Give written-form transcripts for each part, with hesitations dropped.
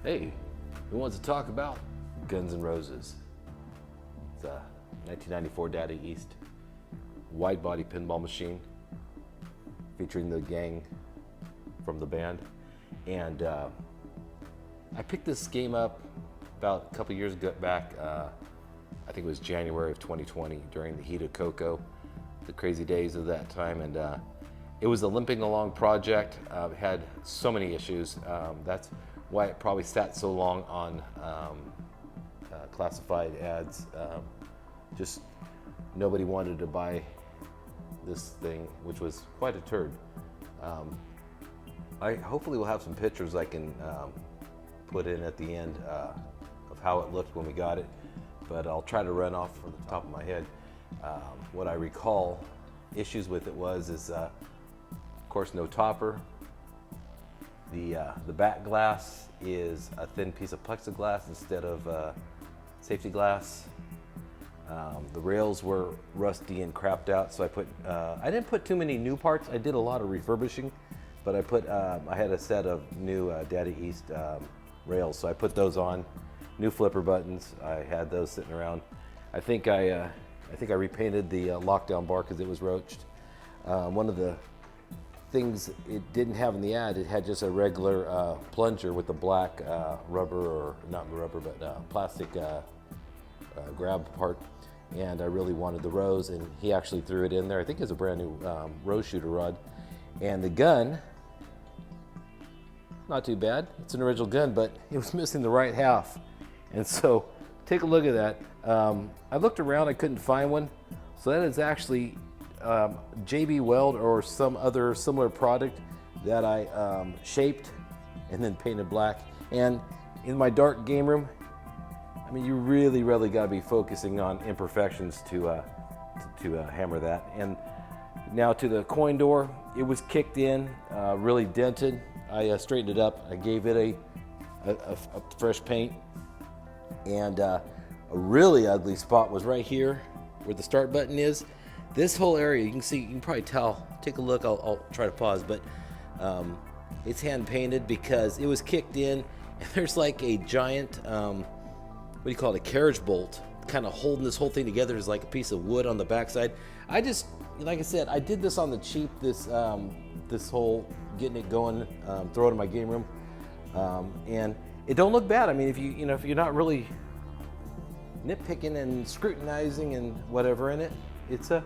Hey, who wants to talk about Guns N' Roses? It's a 1994 Data East wide body pinball machine featuring the gang from the band. And I picked this game up about a couple years back. I think it was January of 2020 during the heat of Coco, the crazy days of that time. And it was a limping along project. It had so many issues. That's why it probably sat so long on classified ads. Just nobody wanted to buy this thing, which was quite a turd. I hopefully will have some pictures I can put in at the end of how it looked when we got it, but I'll try to run off from the top of my head. What I recall issues with it is of course no topper. The back glass is a thin piece of plexiglass instead of safety glass. The rails were rusty and crapped out, so I didn't put too many new parts. I did a lot of refurbishing, but I had a set of new Data East rails, so I put those on. New flipper buttons, I had those sitting around. I think I repainted the lockdown bar because it was roached. One of the things it didn't have in the ad, it had just a regular plunger with the black rubber, or not rubber, but plastic grab part. And I really wanted the rose, and he actually threw it in there. I think it's a brand new rose shooter rod. And the gun, not too bad. It's an original gun, but it was missing the right half. And so take a look at that. I looked around, I couldn't find one. So that is actually JB Weld or some other similar product that I shaped and then painted black. And in my dark game room, I mean, you really got to be focusing on imperfections to hammer that. And now to the coin door, it was kicked in, really dented. I straightened it up. I gave it a fresh paint. And a really ugly spot was right here where the start button is. This whole area, you can probably tell. Take a look, I'll try to pause, but it's hand painted because it was kicked in, and there's like a giant, what do you call it, a carriage bolt, kind of holding this whole thing together. There's like a piece of wood on the backside. Like I said, I did this on the cheap, this whole getting it going, throw it in my game room, and it don't look bad. I mean, if you're not really nitpicking and scrutinizing and whatever in it, it's a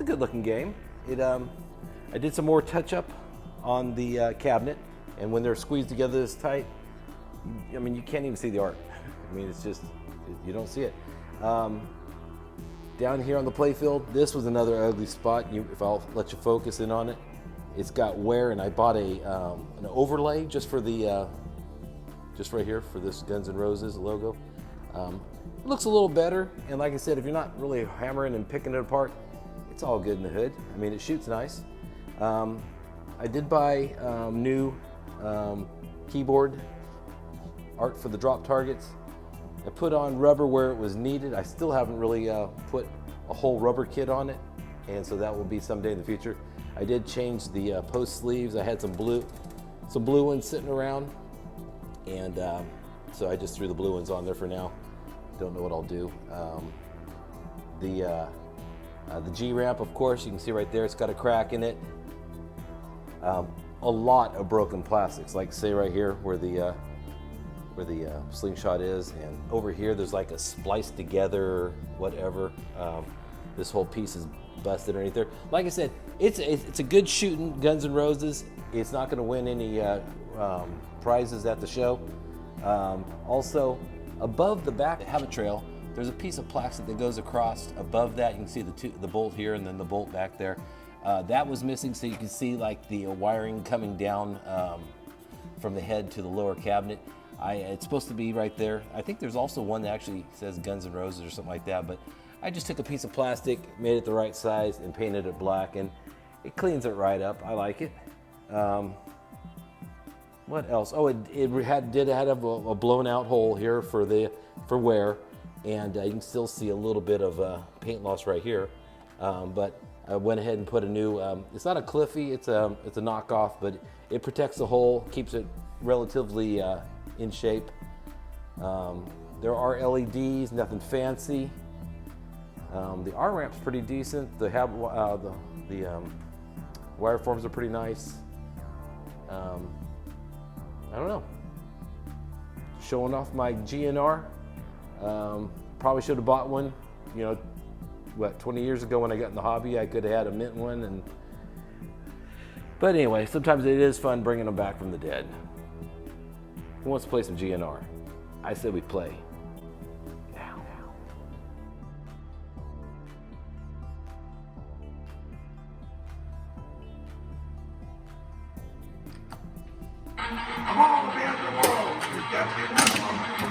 good looking game. I did some more touch up on the cabinet, and when they're squeezed together this tight, I mean, you can't even see the art. I mean, it's just, you don't see it. Down here on the playfield, this was another ugly spot. If I'll let you focus in on it, it's got wear, and I bought an overlay just for the just right here for this Guns N' Roses logo. It looks a little better, and like I said, if you're not really hammering and picking it apart, it's all good in the hood. I mean, it shoots nice. I did buy new keyboard art for the drop targets. I put on rubber where it was needed. I still haven't really put a whole rubber kit on it, and so that will be someday in the future. I did change the post sleeves. I had some blue ones sitting around, and so I just threw the blue ones on there for now. Don't know what I'll do. The G ramp, of course, you can see right there, it's got a crack in it. A lot of broken plastics, like say right here where the slingshot is, and over here there's like a spliced together whatever. This whole piece is busted underneath there. Like I said, it's a good shooting Guns N' Roses. It's not going to win any prizes at the show. Also, above the back habit trail, there's a piece of plastic that goes across. Above that, you can see the bolt here and then the bolt back there. That was missing, so you can see like the wiring coming down from the head to the lower cabinet. It's supposed to be right there. I think there's also one that actually says Guns N' Roses or something like that, but I just took a piece of plastic, made it the right size, and painted it black, and it cleans it right up. I like it. What else? Oh, it did have a blown out hole here for wear, and you can still see a little bit of paint loss right here. But I went ahead and put a new. It's not a Cliffy. It's a knockoff, but it protects the hole, keeps it relatively in shape. There are LEDs, nothing fancy. The R-ramp's pretty decent. The wire forms are pretty nice. I don't know. Showing off my GNR. Probably should have bought one. You know, what, 20 years ago when I got in the hobby, I could have had a mint one. But anyway, sometimes it is fun bringing them back from the dead. Who wants to play some GNR? I said we play. Now. Of all the bands in the world, you're definitely one of them.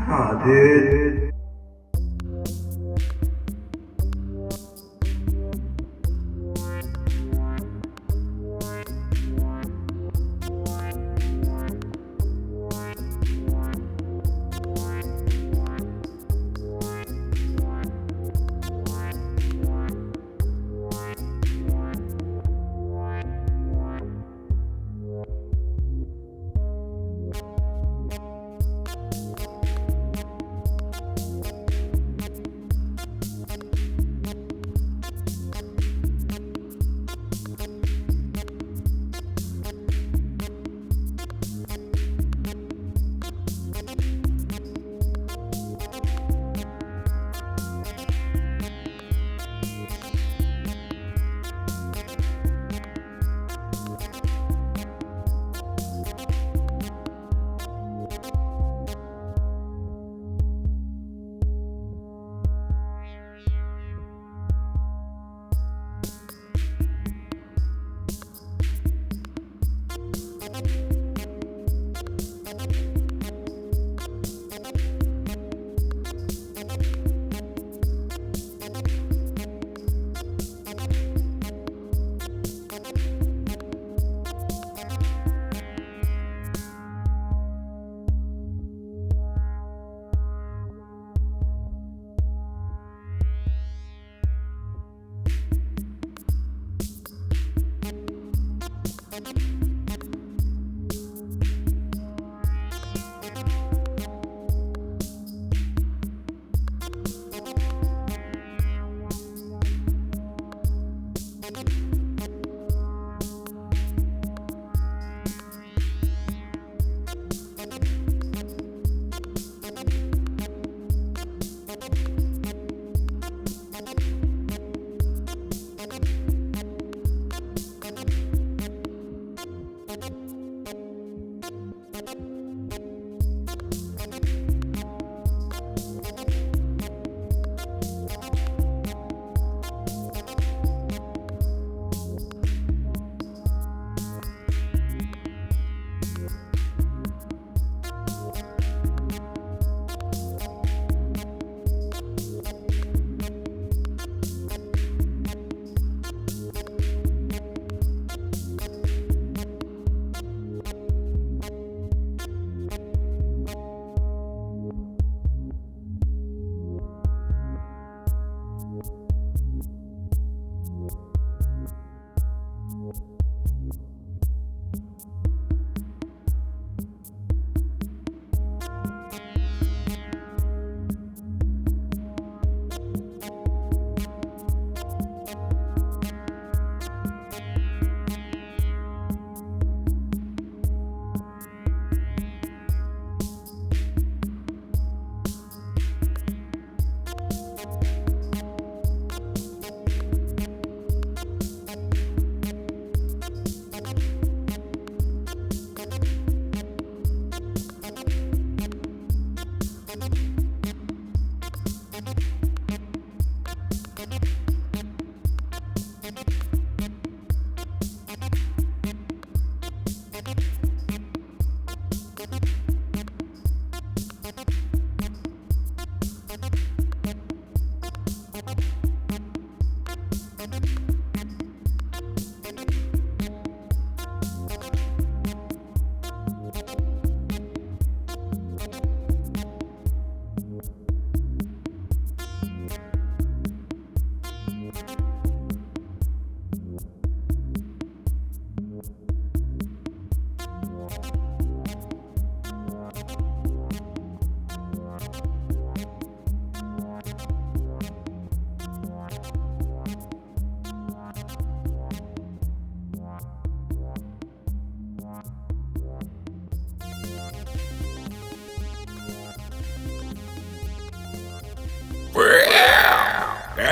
Oh, dude.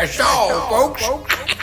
That's all, folks.